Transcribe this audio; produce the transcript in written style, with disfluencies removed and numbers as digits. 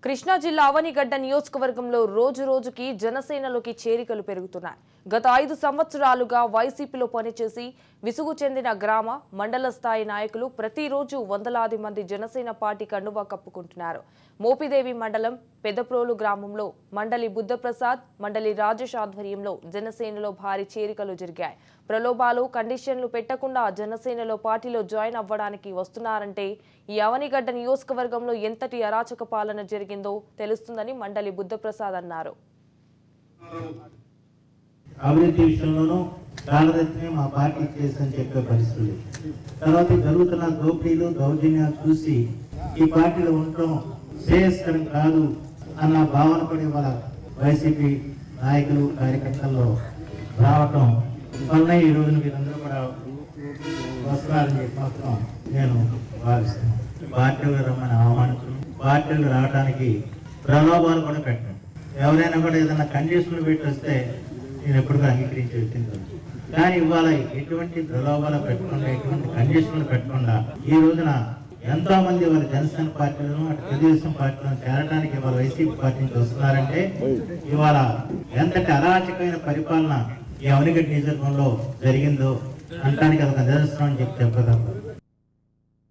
కృష్ణా జిల్లా అవనిగడ్డ నియోజకవర్గంలో రోజు రోజుకి జనసేనలోకి చేరికలు పెరుగుతున్నాయి. గత 5 సంవత్సరాలుగా వైసీపీలో పనిచేసి విసుగు చెందిన గ్రామ మండల స్థాయి నాయకులు ప్రతిరోజు వందలాది మంది జనసేన పార్టీ కండువా కప్పుకుంటున్నారు. మోపిదేవి మండలం పెదప్రోలు గ్రామంలో మండలి బుద్ధప్రసాద్, మండలి రాజేష్ ఆధ్వర్యంలో జనసేనలో భారీ చేరికలు జరిగాయి. ప్రలోభాలు, కండిషన్లు పెట్టకుండా జనసేనలో పార్టీలో జాయిన్ అవ్వడానికి వస్తున్నారంటే ఈ అవనిగడ్డ నియోజకవర్గంలో ఎంతటి అరాచక పాలన జరిగిందో తెలుస్తుందని మండలి బుద్ధప్రసాద్ అన్నారు. అభివృద్ధి విషయంలోనూ కాలదర్శనే మా పార్టీ చేసని చెప్పే పరిస్థితులు, తర్వాత జరుగుతున్న దోపిడీలు, దౌర్జన్యాలు చూసి ఈ పార్టీలో ఉండటం శ్రేయస్కరం కాదు అన్న భావన పడి వాళ్ళ వైసీపీ నాయకులు, కార్యకర్తల్లో రావటం వల్ల ఈ రోజున వీరందరూ కూడా వస్తున్నారని చెప్పి మాత్రం నేను భావిస్తున్నాను. పార్టీలు రమ్మని ఆహ్వానించడం, పార్టీలు రావడానికి ప్రలోభాలు కూడా పెట్టడం, ఎవరైనా కూడా ఏదైనా కండిషన్లు పెట్టి వస్తే నేను ఎప్పుడు అంగీకరించే వ్యక్తిని. కానీ ఇవాళ ఎటువంటి ప్రలోభాలు పెట్టకుండా, ఎటువంటి కండిషన్లు పెట్టకుండా ఈ రోజున ఎంతో మంది వాళ్ళ జనసేన పార్టీలను, అటు తెలుగుదేశం పార్టీలను చేరడానికి ఇవాళ వైసీపీ పార్టీ నుంచి వస్తున్నారంటే ఇవాళ ఎంతటి అరాచకమైన పరిపాలన ఈ అవనిగడ్డ నియోజకవర్గంలో జరిగిందో అనడానికి అదొక నిదర్శనం అని చెప్పగలం.